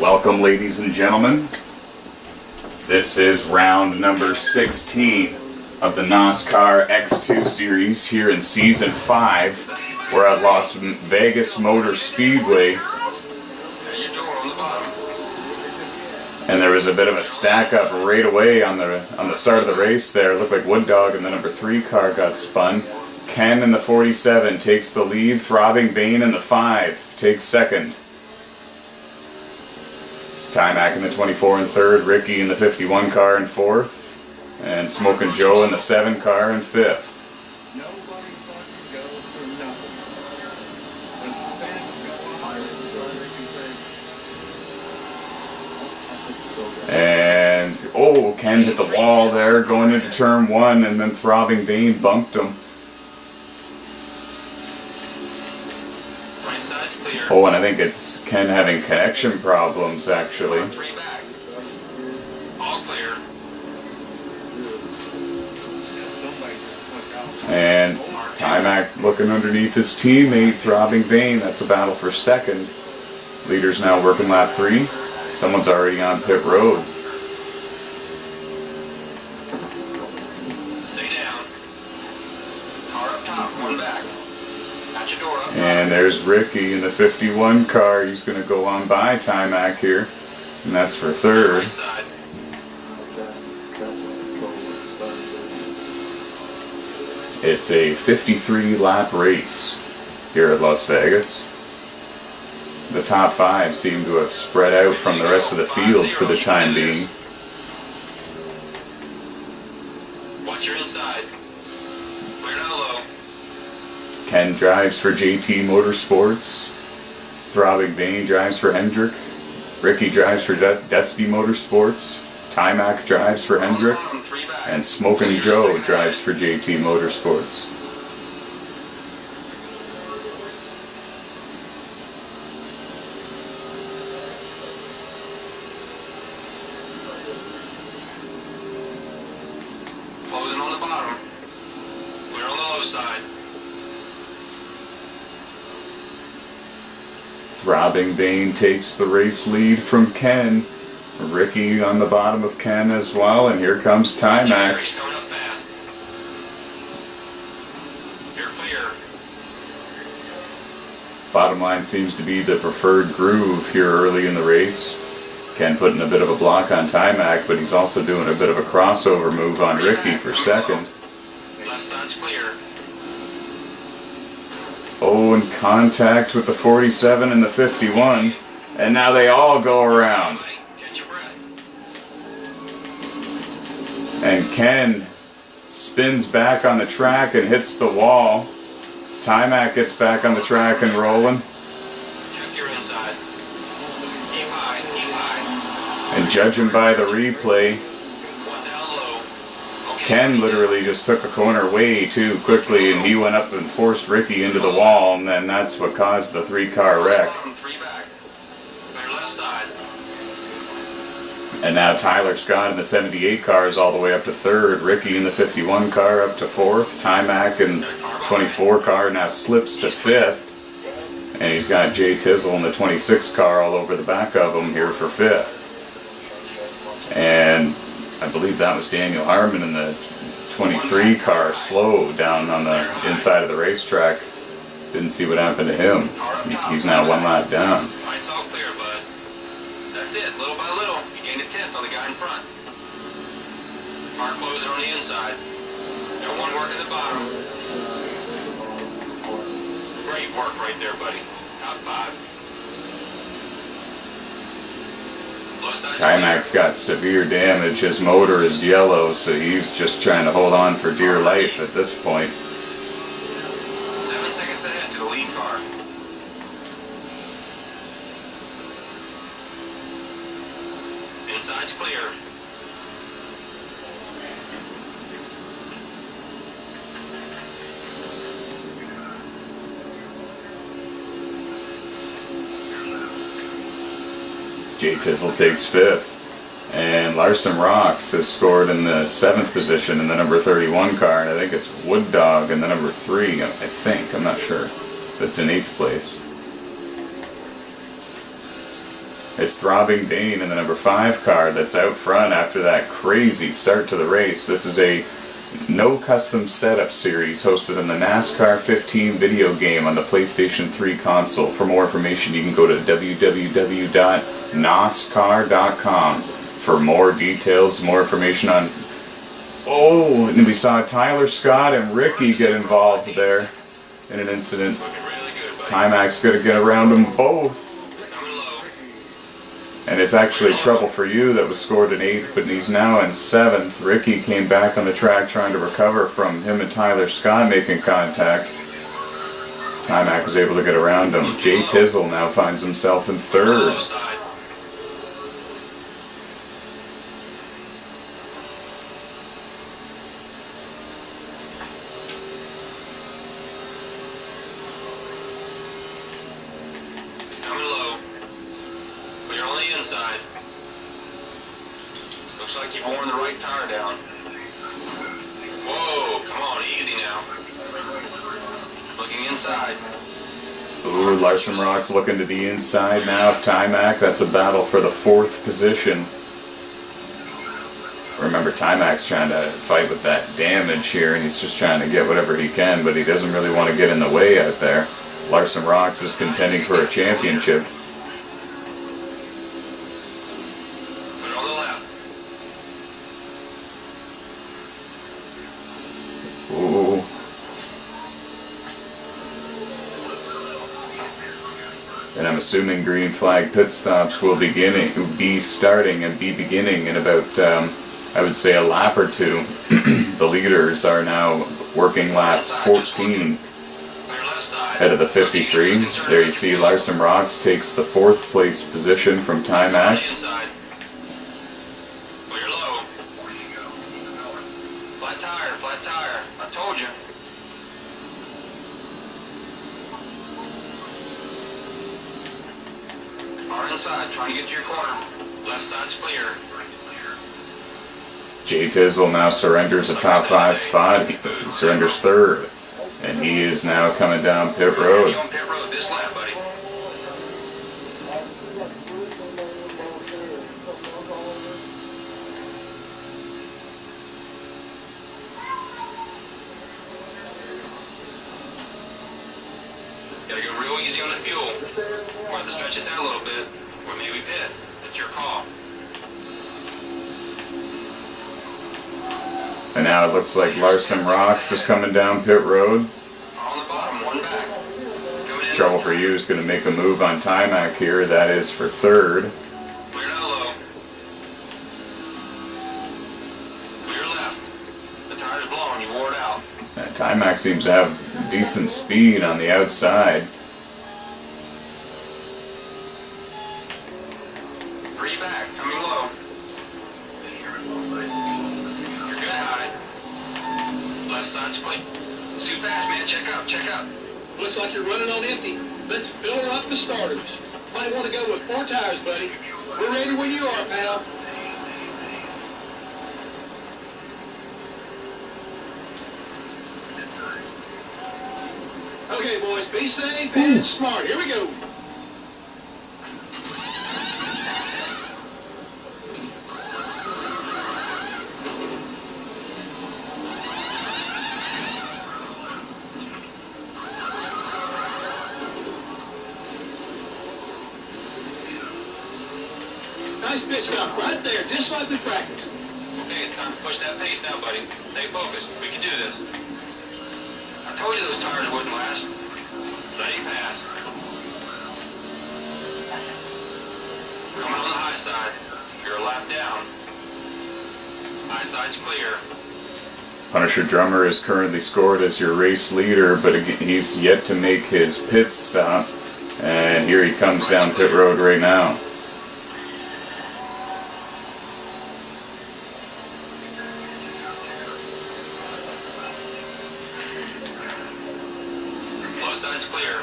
Welcome, ladies and gentlemen. This is round number 16 of the NOSSCAR X2 Series here in Season 5. We're at Las Vegas Motor Speedway. And there was a bit of a stack up right away on the start of the race there. It looked like Wood Dog and the number 3 car got spun. Ken in the 47 takes the lead. Throbbing Bane in the 5 takes second. TyMac in the 24 in third. Ricky in the 51 car in fourth. And Smokin' Joe in the 7 car in fifth. And, oh, Ken hit the wall there going into turn 1, and then Throbbing Bane bumped him. Oh, and I think it's Ken having connection problems, actually. And TyMac looking underneath his teammate, Throbbing Bane. That's a battle for second. Leader's now working lap 3. Someone's already on pit road. Stay down. Car up top, one back. Got your door up. And there's Ricky in the 51 car. He's going to go on by TyMac here. And that's for third. It's a 53 lap race here at Las Vegas. The top 5 seem to have spread out from the rest of the field for the time being. Watch your inside. Clear down low. Ken drives for JT Motorsports. Throbbing Bane drives for Hendrick. Ricky drives for Dusty Motorsports. TyMac drives for Hendrick. And Smokin' Joe drives for JT Motorsports. Closing on the bottom. Clear on the low side. Throbbing Bane takes the race lead from Ken. Ricky on the bottom of Ken as well, and here comes TyMac. Coming up fast. You're clear. Bottom line seems to be the preferred groove here early in the race. Ken putting a bit of a block on TyMac, but he's also doing a bit of a crossover move on Ricky for second. Left side's clear. Oh, in contact with the 47 and the 51, and now they all go around. Catch your breath. And Ken spins back on the track and hits the wall. TyMac gets back on the track and rolling. Check your inside. Keep high, keep high. And judging by the replay, One down low. Okay. Ken literally just took a corner way too quickly, and he went up and forced Ricky into the wall, and then that's what caused the 3-car wreck. Bottom, 3 back. Clear left side. And now Tyler Scott in the 78 car is all the way up to third. Ricky in the 51 car up to fourth. TyMac in 24 car now slips to fifth. And he's got Jay Tizzle in the 26 car all over the back of him here for fifth. And I believe that was Daniel Harmon in the 23 car slow down on the inside of the racetrack. Didn't see what happened to him. He's now 1 lap down. Lights all clear, bud. That's it, little by little. You gained a 10th on the guy in front. Car closing on the inside. Got one work at the bottom. Great work right there, buddy. Top 5. TyMac's got severe damage. His motor is yellow, so he's just trying to hold on for dear life at this point. 7 seconds ahead to the lead car. Inside's clear. Jay Tizzle takes fifth. And Larson-ROCKS has scored in the 7th position in the number 31 car, and I think it's Wood Dog in the number 3, I think, I'm not sure, that's in 8th place. It's Throbbing Bane in the number 5 car that's out front after that crazy start to the race. This is a no custom setup series hosted in the NASCAR 15 video game on the PlayStation 3 console. For more information, you can go to www.NOSSCAR.com for more details, more information on... Oh, and we saw Tyler Scott and Ricky get involved there in an incident. TyMac's going to get around them both. And it's actually trouble for you that was scored in 8th, but he's now in 7th. Ricky came back on the track trying to recover from him and Tyler Scott making contact. TyMac was able to get around him. Jay Tizzle now finds himself in 3rd. Looks like you've worn the right tire down. Whoa, come on, easy now. Looking inside. Ooh, Larson-ROCKS looking to the inside now of TyMac. That's a battle for the 4th position. Remember, TyMac's trying to fight with that damage here, and he's just trying to get whatever he can, but he doesn't really want to get in the way out there. Larson-ROCKS is contending for a championship. Ooh. And I'm assuming green flag pit stops will be starting in about, I would say, a lap or two. The leaders are now working lap 14 ahead of the 53. There you see Larson-ROCKS takes the 4th place position from TyMac. Flat tire. I told you. Far inside, trying to get to your corner. Left side's clear. Jay Tizzle now surrenders a top 5 spot. He surrenders 3rd. And he is now coming down pit road. On pit road this lap, buddy. Gotta go real easy on the fuel. We'll have to stretch this out a little bit, or maybe pit. It's your call. And now it looks like Larson-ROCKS is coming down pit road. On the bottom, one back. Trouble for you is going to make a move on TyMac here. That is for 3rd. Clear down low. Clear left. The tire's blowing, you wore it out. TyMac seems to have decent speed on the outside. 3 back, coming low. You're good high. Left side's clean. It's too fast, man. Check up, check up. Looks like you're running on empty. Let's fill her up the starters. Might want to go with 4 tires, buddy. We're ready when you are, pal. Okay, boys, be safe and smart. Here we go. Nice pit stop right there, just like we practiced. Okay, it's time to push that pace now, buddy. Stay focused. We can do this. I told you those tires wouldn't last. Let him pass. Coming on the high side. You're a lap down. High side's clear. Punisher Drummer is currently scored as your race leader, but again, he's yet to make his pit stop. And here he comes down pit road right now. Low side's clear.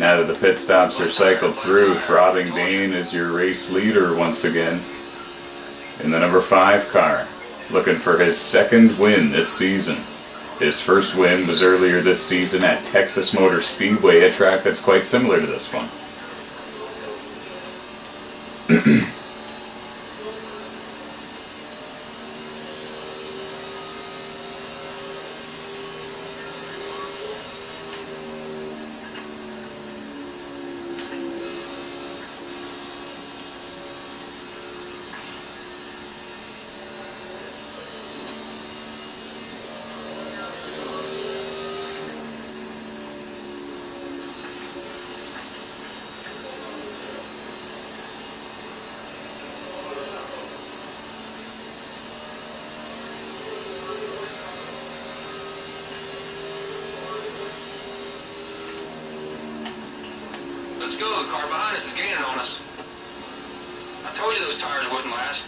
Now that the pit stops are cycled through, Throbbing Bane is your race leader once again in the number 5 car, looking for his second win this season. His first win was earlier this season at Texas Motor Speedway, a track that's quite similar to this one. Let's go, the car behind us is gaining on us. I told you those tires wouldn't last.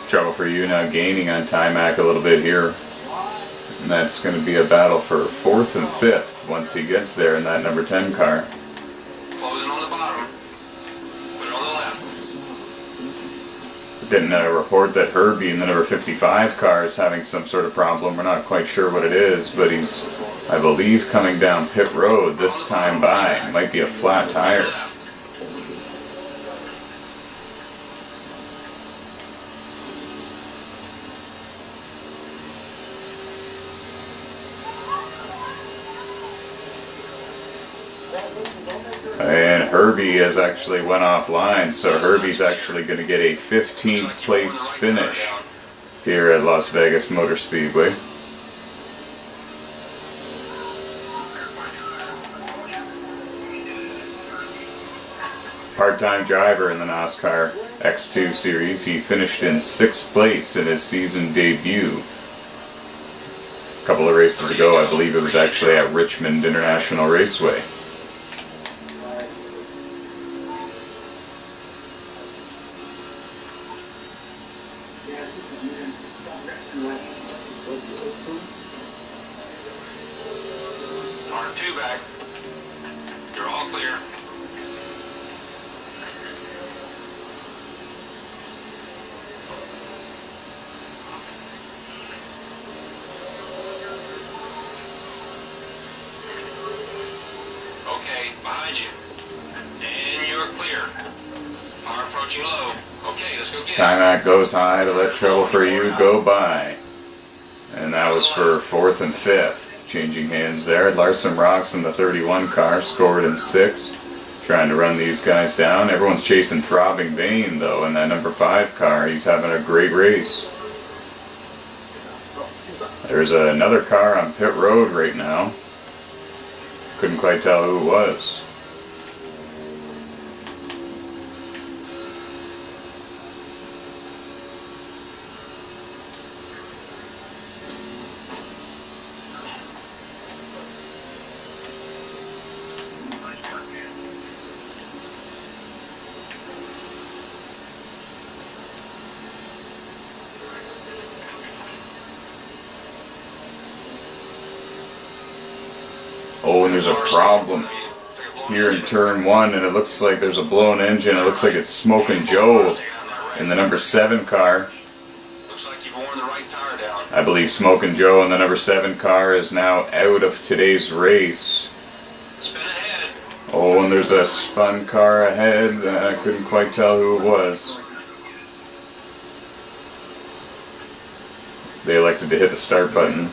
Trouble for you now, gaining on TyMac a little bit here. And that's going to be a battle for 4th and 5th once he gets there in that number 10 car. Closing on the bottom. Put it on the left. Getting a report that Herbie in the number 55 car is having some sort of problem. We're not quite sure what it is, but he's, I believe, coming down pit road this time by. Might be a flat tire. And Herbie has actually went offline, so Herbie's actually going to get a 15th place finish here at Las Vegas Motor Speedway. Part-time driver in the NOSSCAR X2 Series, he finished in 6th place in his season debut. A couple of races ago, I believe it was actually at Richmond International Raceway. R2 back. You're all clear. Okay, behind you. And you're clear. Car approaching low. Okay, let's go get it. TyMac goes high to let Trouble for You go by. And that was for 4th and 5th. Changing hands there. Larson-ROCKS in the 31 car scored in 6th. Trying to run these guys down. Everyone's chasing Throbbing Bane though in that number 5 car. He's having a great race. There's another car on pit road right now. Couldn't quite tell who it was. Oh, and there's a problem here in turn 1, and it looks like there's a blown engine. It looks like it's Smokin' Joe in the number 7 car. Looks like you've worn the right tire down. I believe Smokin' Joe in the number 7 car is now out of today's race. Spin ahead. Oh, and there's a spun car ahead. I couldn't quite tell who it was. They elected to hit the start button.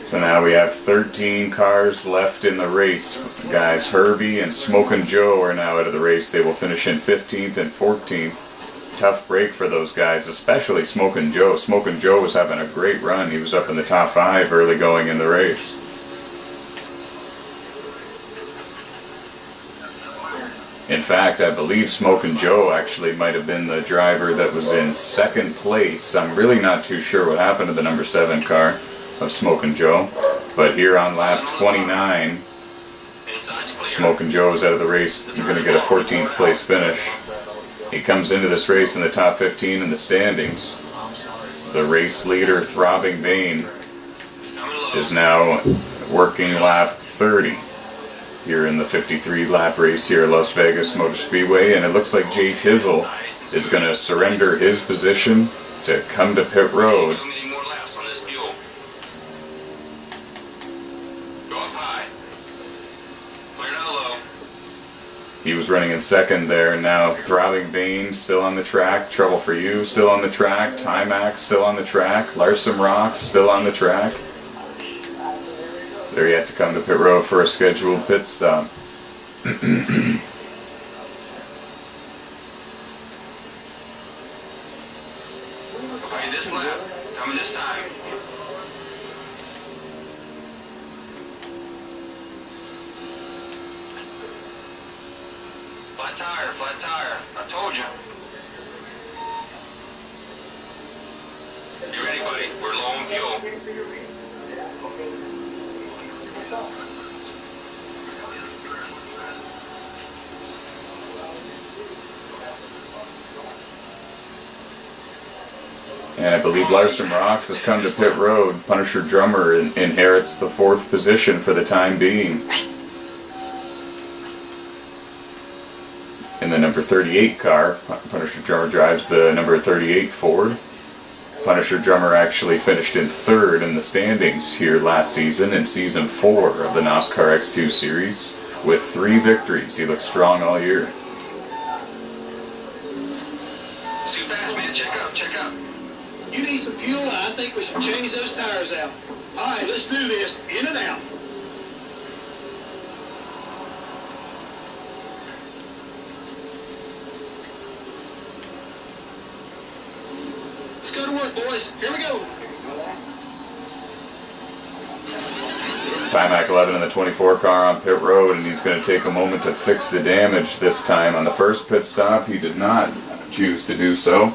So now we have 13 cars left in the race, guys. Herbie and Smokin' Joe are now out of the race. They will finish in 15th and 14th. Tough break for those guys, especially Smokin' Joe. Smokin' Joe was having a great run. He was up in the top 5 early going in the race. In fact, I believe Smokin' Joe actually might have been the driver that was in second place. I'm really not too sure what happened to the number 7 car of Smokin' Joe. But here on lap 29, Smokin' Joe is out of the race. You're going to get a 14th place finish. He comes into this race in the top 15 in the standings. The race leader, Throbbing Bane, is now working lap 30 here in the 53 lap race here at Las Vegas Motor Speedway, and it looks like Jay Tizzle is going to surrender his position to come to pit road. He was running in second there. Now Throbbing Bane still on the track. Trouble for You still on the track. TyMac still on the track. Larson-ROCKS still on the track. They're yet to come to pit road for a scheduled pit stop. Okay, this lap, coming this time. Flat tire, flat tire. I told you. You ready, buddy? We're low on fuel. And I believe Larson-ROCKS has come to pit road. Punisher Drummer inherits the 4th position for the time being. In the number 38 car, Punisher Drummer drives the number 38 Ford. Punisher Drummer actually finished in 3rd in the standings here last season in Season 4 of the NOSSCAR X2 Series with 3 victories. He looks strong all year. It's too fast, man. Check up, check up. You need some fuel? I think we should change those tires out. All right, let's do this. In and out. Let's go to work, boys. Here we go. TyMac 11 in the 24 car on pit road, and he's going to take a moment to fix the damage this time. On the first pit stop, he did not choose to do so.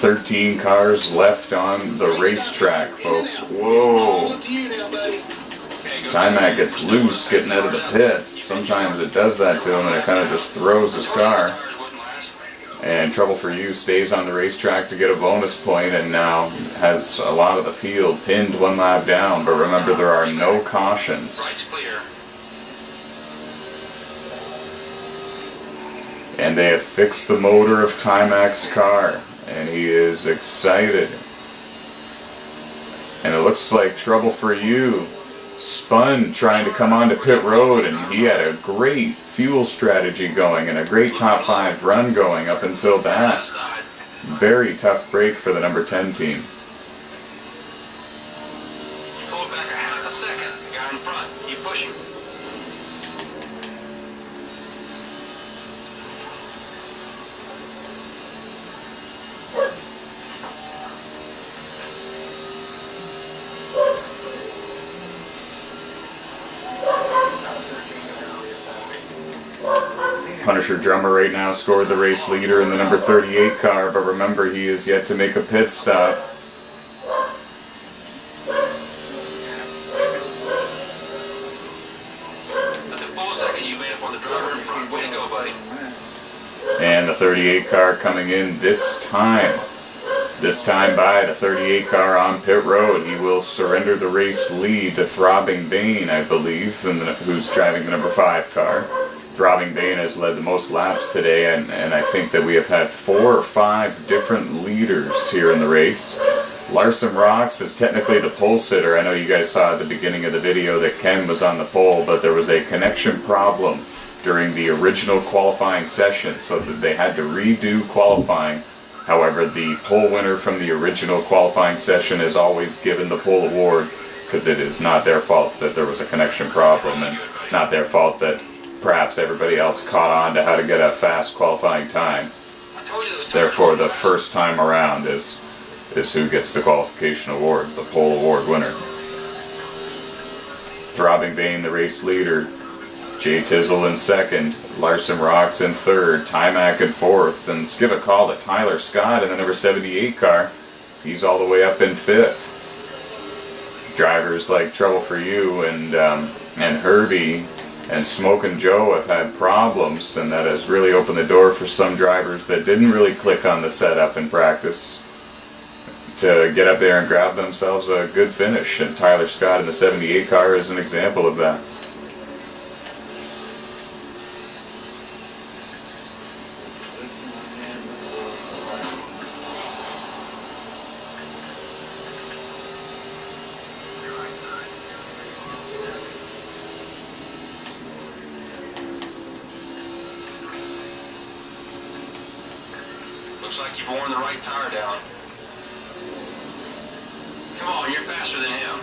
13 cars left on the racetrack, folks. Whoa. TyMac gets loose getting out of the pits. Sometimes it does that to him and it kind of just throws his car. And Trouble for You stays on the racetrack to get a bonus point and now has a lot of the field pinned 1 lap down. But remember, there are no cautions. And they have fixed the motor of TyMac's car. And he is excited. And it looks like Trouble for You spun trying to come onto pit road, and he had a great fuel strategy going and a great top 5 run going up until that. Very tough break for the number 10 team. Pull it back a half a second. The guy in front. Keep pushing. Punisher Drummer right now scored the race leader in the number 38 car, but remember, he is yet to make a pit stop. That's a full second you made up on the driver in front. Way to go, buddy. And the 38 car coming in this time. This time by the 38 car on pit road. He will surrender the race lead to Throbbing Bane, I believe, who's driving the number 5 car. Throbbing Bane has led the most laps today, and I think that we have had 4 or 5 different leaders here in the race. Larson-ROCKS is technically the pole sitter. I know you guys saw at the beginning of the video that Ken was on the pole, but there was a connection problem during the original qualifying session, so that they had to redo qualifying. However, the pole winner from the original qualifying session is always given the pole award, because it is not their fault that there was a connection problem, and not their fault that perhaps everybody else caught on to how to get a fast qualifying time. Therefore, the first time around is is who gets the qualification award, the pole award winner. Throbbing Bane, the race leader. Jay Tizzle in second. Larson-ROCKS in third. TyMac in fourth. And let's give a call to Tyler Scott in the number 78 car. He's all the way up in fifth. Drivers like Trouble for You and Herbie and Smokin' Joe have had problems, and that has really opened the door for some drivers that didn't really click on the setup in practice to get up there and grab themselves a good finish. And Tyler Scott in the 78 car is an example of that. Looks like you've worn the right tire down. Come on, you're faster than him.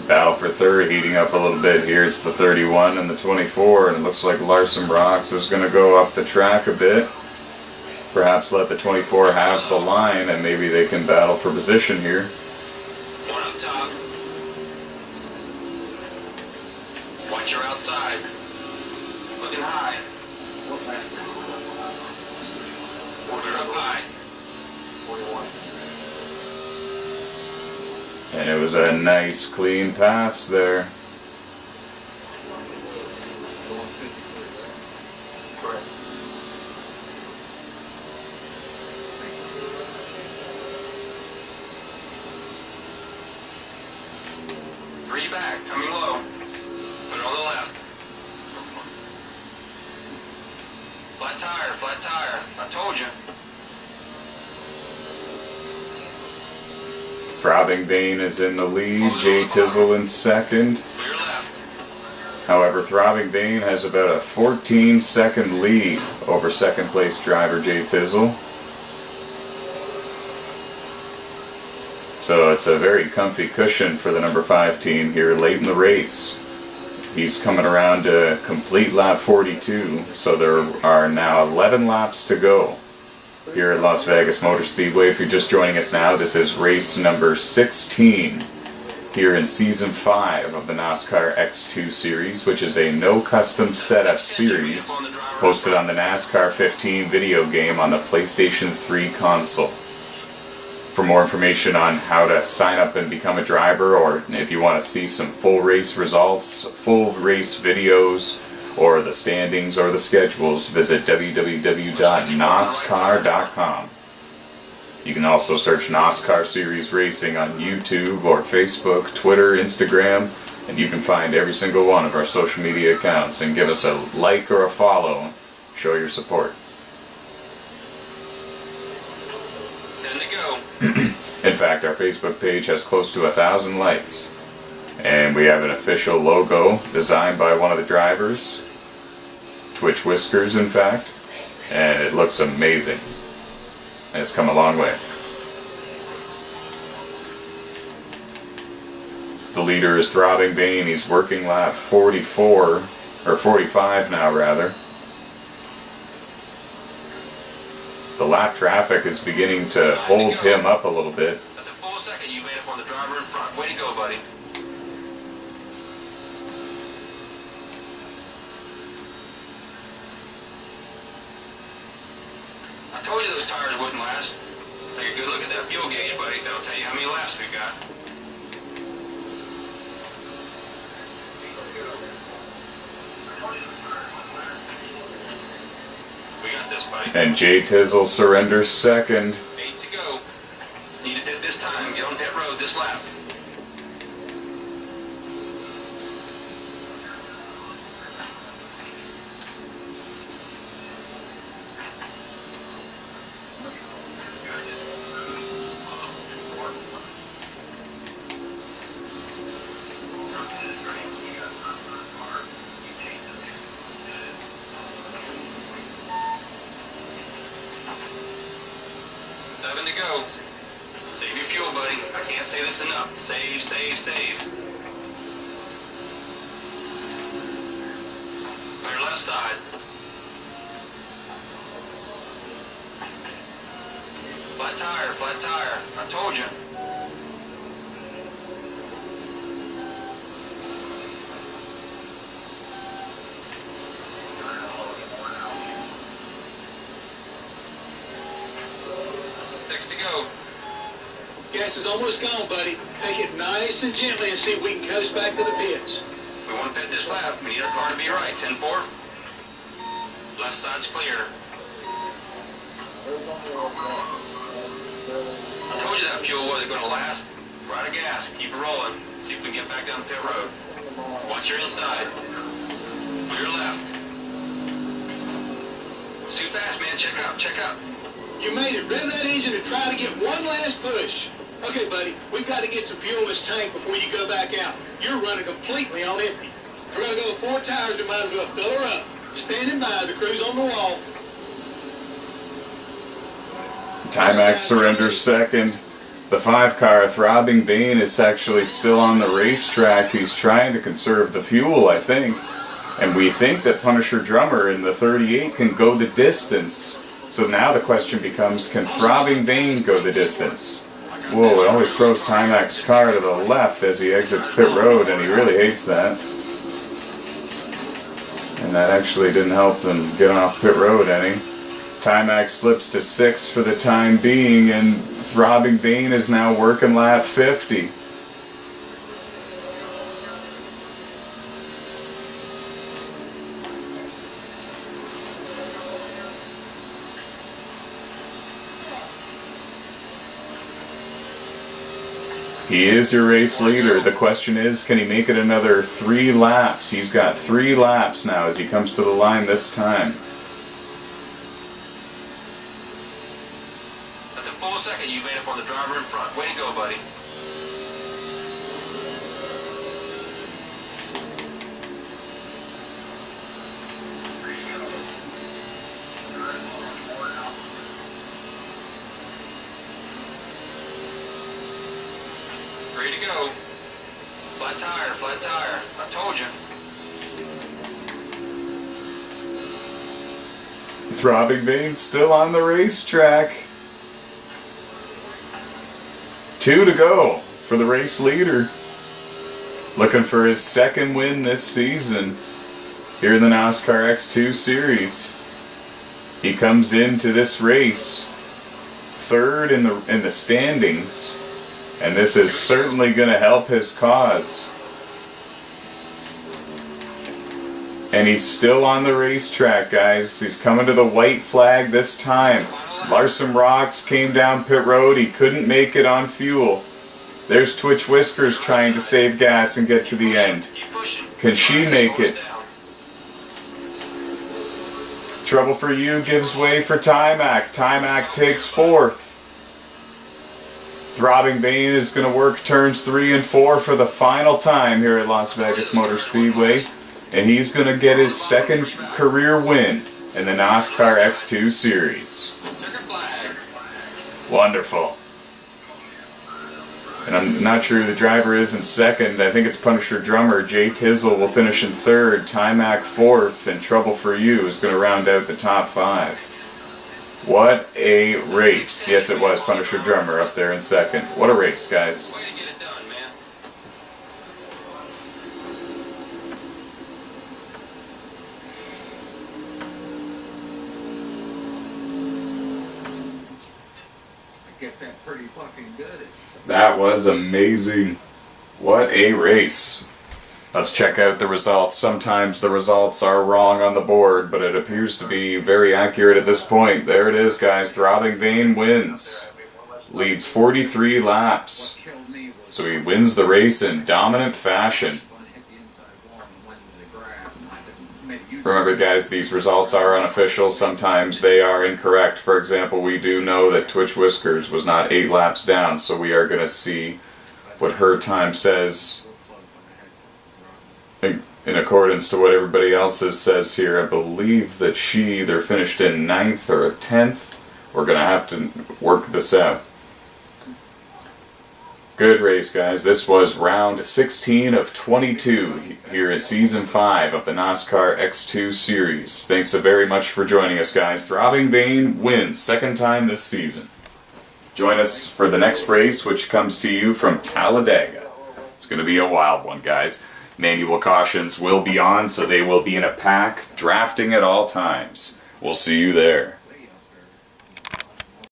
Battle for third heating up a little bit here. It's the 31 and the 24, and it looks like Larson-ROCKS is going to go up the track a bit. Perhaps let the 24 have the line, and maybe they can battle for position here. One up top. Watch your outside. Looking high. We're up high. 41. And it was a nice clean pass there. Three back, coming low. Put it on the left. Flat tire, flat tire. I told you. Throbbing Bane is in the lead, Jay Tizzle in second. Clear left. However, Throbbing Bane has about a 14-second lead over second place driver Jay Tizzle. So it's a very comfy cushion for the number 5 team here late in the race. He's coming around to complete lap 42, so there are now 11 laps to go here at Las Vegas Motor Speedway. If you're just joining us now, this is race number 16 here in Season 5 of the NOSSCAR X2 Series, which is a no custom setup series hosted on the NASCAR 15 video game on the PlayStation 3 console. For more information on how to sign up and become a driver, or if you want to see some full race results, full race videos, or the standings or the schedules, visit www.nosscar.com. You can also search NOSSCAR Series Racing on YouTube or Facebook, Twitter, Instagram, and you can find every single one of our social media accounts and give us a like or a follow. Show your support. 10 to go. In fact, our Facebook page has close to 1,000 likes. And we have an official logo designed by one of the drivers. Twitch Whiskers, in fact. And it looks amazing. And it's come a long way. The leader is Throbbing Bane. He's working lap 44, or 45 now rather. The lap traffic is beginning to hold him up a little bit. That's a full second you made up on the driver in front. Way to go, buddy. I told you those tires wouldn't last. Take a good look at that fuel gauge, buddy. That'll tell you how many laps we got. We got this, buddy. And Jay Tizzle surrenders second. 8 to go. Need to hit this time. Get on pit road this lap. To go. Save your fuel, buddy. I can't say this enough. Save, save, save. On your left side. Flat tire, flat tire. I told you. Go. Gas is almost gone, buddy. Take it nice and gently and see if we can coast back to the pits. We want to pit this lap. We need our car to be right. 10-4. Left side's clear. I told you that fuel wasn't going to last. We're out of gas. Keep it rolling. See if we can get back down the pit road. Watch your inside. Clear left. It's too fast, man. Check up, check up. You made it. Rev that engine and try to get one last push. Okay, buddy, we've got to get some fuel in this tank before you go back out. You're running completely on empty. We're going to go with 4 tires. We might as well fill her up. Standing by. The crew's on the wall. TyMac surrenders second. The 5 car, Throbbing Bane, is actually still on the racetrack. He's trying to conserve the fuel, I think. And we think that Punisher Drummer in the 38 can go the distance. So now the question becomes, can Throbbing Bane go the distance? Whoa, it always throws TyMac's car to the left as he exits pit road, and he really hates that. And that actually didn't help him get off pit road any. TyMac slips to 6 for the time being, and Throbbing Bane is now working lap 50. He is your race leader. The question is, can he make it another 3 laps? He's got 3 laps now as he comes to the line this time. That's a full second you made up on the driver in front. Way to go, buddy. Ready to go. Flat tire, flat tire. I told you. Throbbing Bane's still on the racetrack. 2 to go for the race leader. Looking for his 2nd win this season here in the NOSSCAR X2 Series. He comes into this race 3rd in the standings. And this is certainly going to help his cause. And he's still on the racetrack, guys. He's coming to the white flag this time. Larson-ROCKS came down pit road. He couldn't make it on fuel. There's Twitch Whiskers trying to save gas and get to the end. Can she make it? Trouble for You gives way for TyMac. TyMac takes 4th. Throbbing Bane is going to work turns 3 and 4 for the final time here at Las Vegas Motor Speedway. And he's going to get his 2nd career win in the NOSSCAR X2 Series. Wonderful. And I'm not sure who the driver is in 2nd. I think it's Punisher Drummer. Jay Tizzle will finish in 3rd. TyMac 4th. And Trouble for You is going to round out the top 5. What a race. Yes, it was Punisher Drummer up there in 2nd. What a race, guys. Way to get it done, man. I guess that's pretty fucking good. That was amazing. What a race. Let's check out the results. Sometimes the results are wrong on the board, but it appears to be very accurate at this point. There it is, guys. Throbbing Bane wins. Leads 43 laps. So he wins the race in dominant fashion. Remember, guys, these results are unofficial. Sometimes they are incorrect. For example, we do know that Twitch Whiskers was not 8 laps down, so we are going to see what her time says in accordance to what everybody else's says here. I believe that she either finished in 9th or 10th. We're going to have to work this out. Good race, guys. This was round 16 of 22 here in Season 5 of the NOSSCAR X2 Series. Thanks so very much for joining us, guys. Throbbing Bane wins 2nd time this season. Join us for the next race, which comes to you from Talladega. It's going to be a wild one, guys. Manual cautions will be on, so they will be in a pack, drafting at all times. We'll see you there.